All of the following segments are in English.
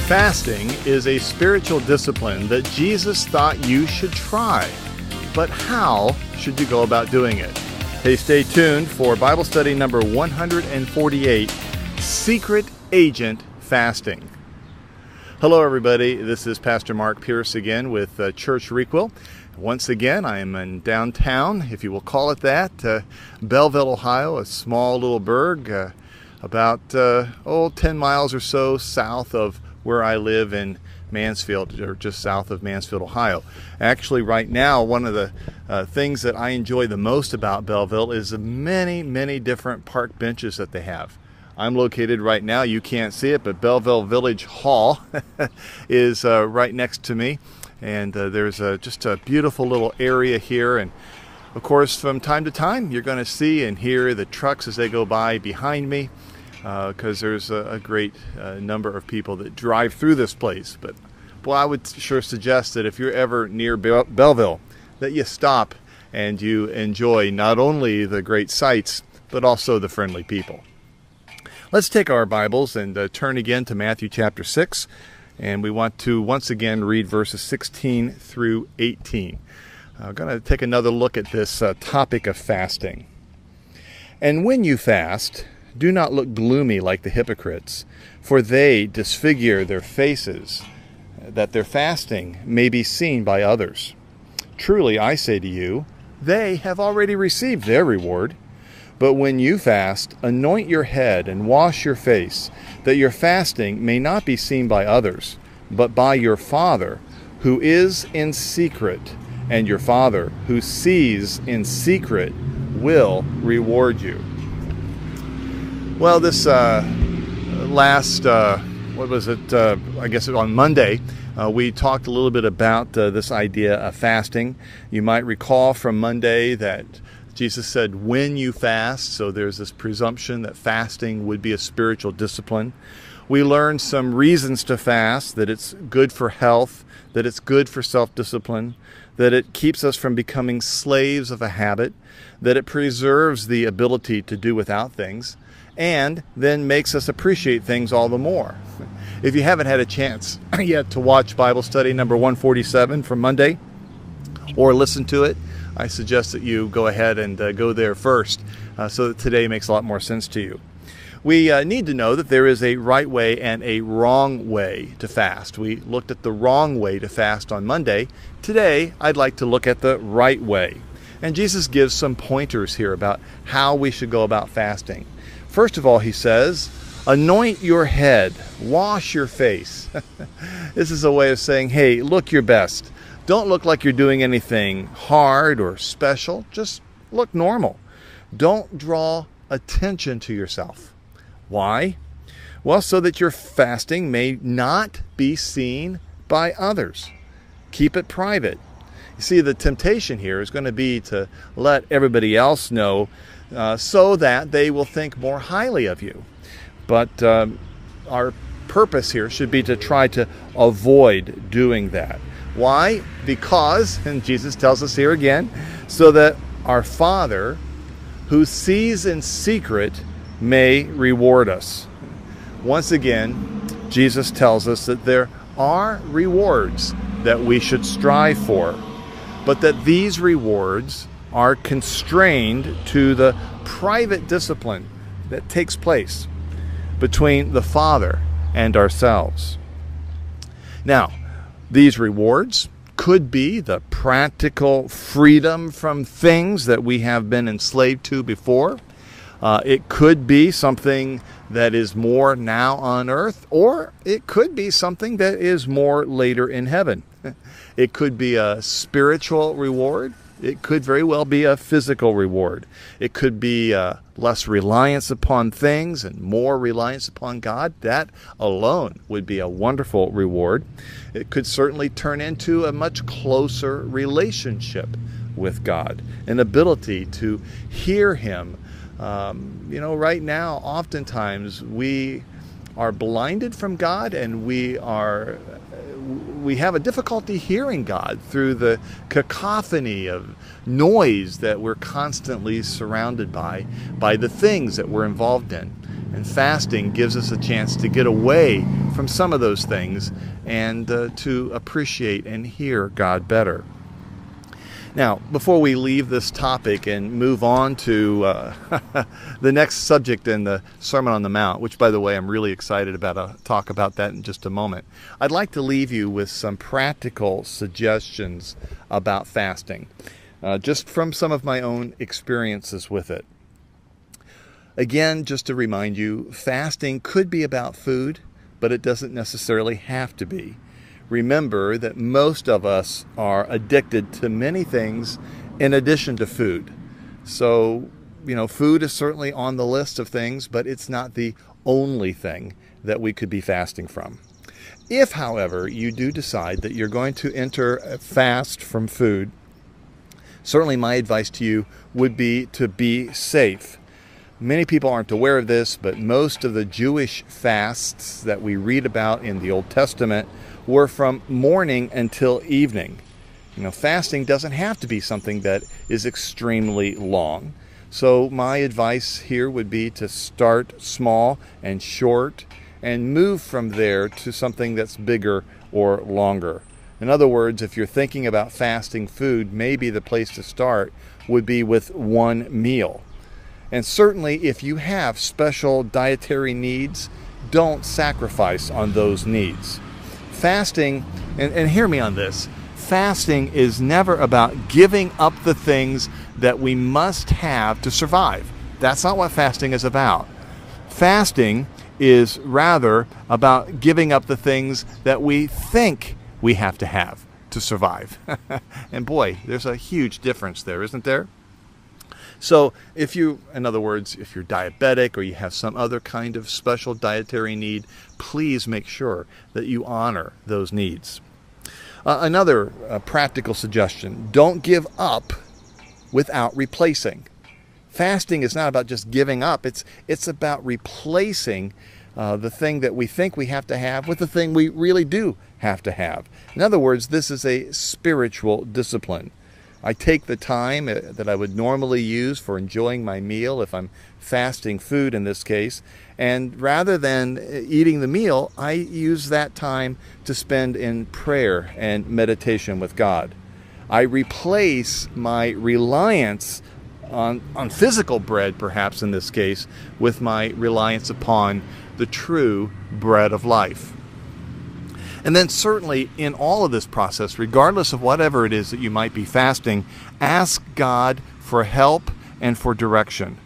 Fasting is a spiritual discipline that Jesus thought you should try. But how should you go about doing it? Hey, stay tuned for Bible study number 148, Secret Agent Fasting. Hello, everybody. This is Pastor Mark Pierce again with Church Requel. Once again, I am in downtown, if you will call it that, Belleville, Ohio, a small little burg about 10 miles or so south of where I live in Mansfield, or just south of Mansfield, Ohio. Actually, right now, one of the things that I enjoy the most about Belleville is the many different park benches that they have. I'm located right now, you can't see it, but Belleville Village Hall is right next to me. And there's just a beautiful little area here. And of course, from time to time, you're going to see and hear the trucks as they go by behind me, because there's a great number of people that drive through this place. But boy, I would sure suggest that if you're ever near Belleville, that you stop and you enjoy not only the great sights, but also the friendly people. Let's take our Bibles and turn again to Matthew chapter 6. And we want to once again read verses 16 through 18. I'm going to take another look at this topic of fasting. And when you fast, do not look gloomy like the hypocrites, for they disfigure their faces, that their fasting may be seen by others. Truly, I say to you, they have already received their reward. But when you fast, anoint your head and wash your face, that your fasting may not be seen by others, but by your Father who is in secret, and your Father who sees in secret will reward you. Well, this last, I guess on Monday, we talked a little bit about this idea of fasting. You might recall from Monday that Jesus said, when you fast, so there's this presumption that fasting would be a spiritual discipline. We learned some reasons to fast, that it's good for health, that it's good for self-discipline, that it keeps us from becoming slaves of a habit, that it preserves the ability to do without things, and then makes us appreciate things all the more. If you haven't had a chance yet to watch Bible study number 147 from Monday, or listen to it, I suggest that you go ahead and go there first, so that today makes a lot more sense to you. We need to know that there is a right way and a wrong way to fast. We looked at the wrong way to fast on Monday. Today, I'd like to look at the right way. And Jesus gives some pointers here about how we should go about fasting. First of all, he says, anoint your head, wash your face. This is a way of saying, hey, look your best. Don't look like you're doing anything hard or special. Just look normal. Don't draw attention to yourself. Why? Well, so that your fasting may not be seen by others. Keep it private. You see, the temptation here is going to be to let everybody else know so that they will think more highly of you. But our purpose here should be to try to avoid doing that. Why? Because, and Jesus tells us here again, so that our Father who sees in secret may reward us. Once again, Jesus tells us that there are rewards that we should strive for, but that these rewards are constrained to the private discipline that takes place between the Father and ourselves. Now, these rewards could be the practical freedom from things that we have been enslaved to before. It could be something that is more now on earth, or it could be something that is more later in heaven. It could be a spiritual reward. It could very well be a physical reward. It could be less reliance upon things and more reliance upon God. That alone would be a wonderful reward. It could certainly turn into a much closer relationship with God, an ability to hear Him. Right now, oftentimes we are blinded from God, and we have a difficulty hearing God through the cacophony of noise that we're constantly surrounded by the things that we're involved in. And fasting gives us a chance to get away from some of those things and to appreciate and hear God better. Now, before we leave this topic and move on to the next subject in the Sermon on the Mount, which, by the way, I'm really excited about, I'll talk about that in just a moment, I'd like to leave you with some practical suggestions about fasting, just from some of my own experiences with it. Again, just to remind you, fasting could be about food, but it doesn't necessarily have to be. Remember that most of us are addicted to many things in addition to food. So, food is certainly on the list of things, but it's not the only thing that we could be fasting from. If, however, you do decide that you're going to enter a fast from food, certainly my advice to you would be to be safe. Many people aren't aware of this, but most of the Jewish fasts that we read about in the Old Testament were from morning until evening. Fasting doesn't have to be something that is extremely long. So my advice here would be to start small and short and move from there to something that's bigger or longer. In other words, if you're thinking about fasting food, maybe the place to start would be with one meal. And certainly if you have special dietary needs, don't sacrifice on those needs. Fasting, and hear me on this, fasting is never about giving up the things that we must have to survive. That's not what fasting is about. Fasting is rather about giving up the things that we think we have to survive. And boy, there's a huge difference there, isn't there? So in other words, if you're diabetic or you have some other kind of special dietary need, please make sure that you honor those needs. Another practical suggestion, don't give up without replacing. Fasting is not about just giving up. It's about replacing the thing that we think we have to have with the thing we really do have to have. In other words, this is a spiritual discipline. I take the time that I would normally use for enjoying my meal, if I'm fasting food in this case, and rather than eating the meal, I use that time to spend in prayer and meditation with God. I replace my reliance on physical bread, perhaps in this case, with my reliance upon the true bread of life. And then certainly in all of this process, regardless of whatever it is that you might be fasting, ask God for help and for direction.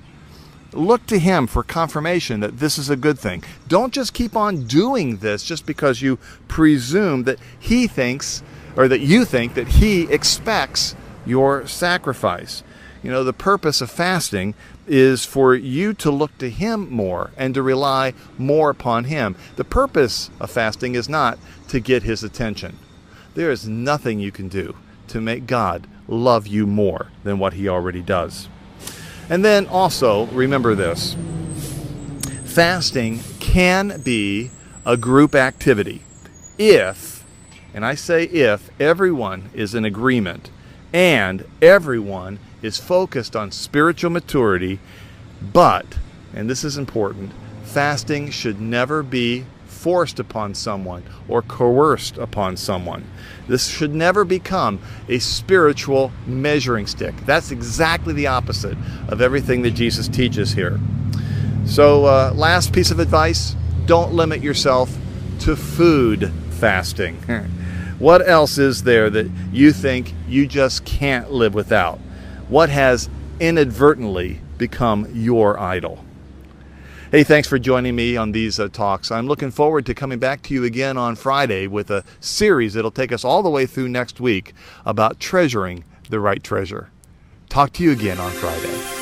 Look to Him for confirmation that this is a good thing. Don't just keep on doing this just because you presume that He thinks, or that you think that He expects your sacrifice. The purpose of fasting is for you to look to Him more and to rely more upon Him. The purpose of fasting is not to get His attention. There is nothing you can do to make God love you more than what He already does. And then also, remember this, fasting can be a group activity if, and I say if, everyone is in agreement and everyone is focused on spiritual maturity, but, and this is important, fasting should never be forced upon someone or coerced upon someone. This should never become a spiritual measuring stick. That's exactly the opposite of everything that Jesus teaches here. So, last piece of advice, don't limit yourself to food fasting. What else is there that you think you just can't live without? What has inadvertently become your idol? Hey, thanks for joining me on these talks. I'm looking forward to coming back to you again on Friday with a series that'll take us all the way through next week about treasuring the right treasure. Talk to you again on Friday.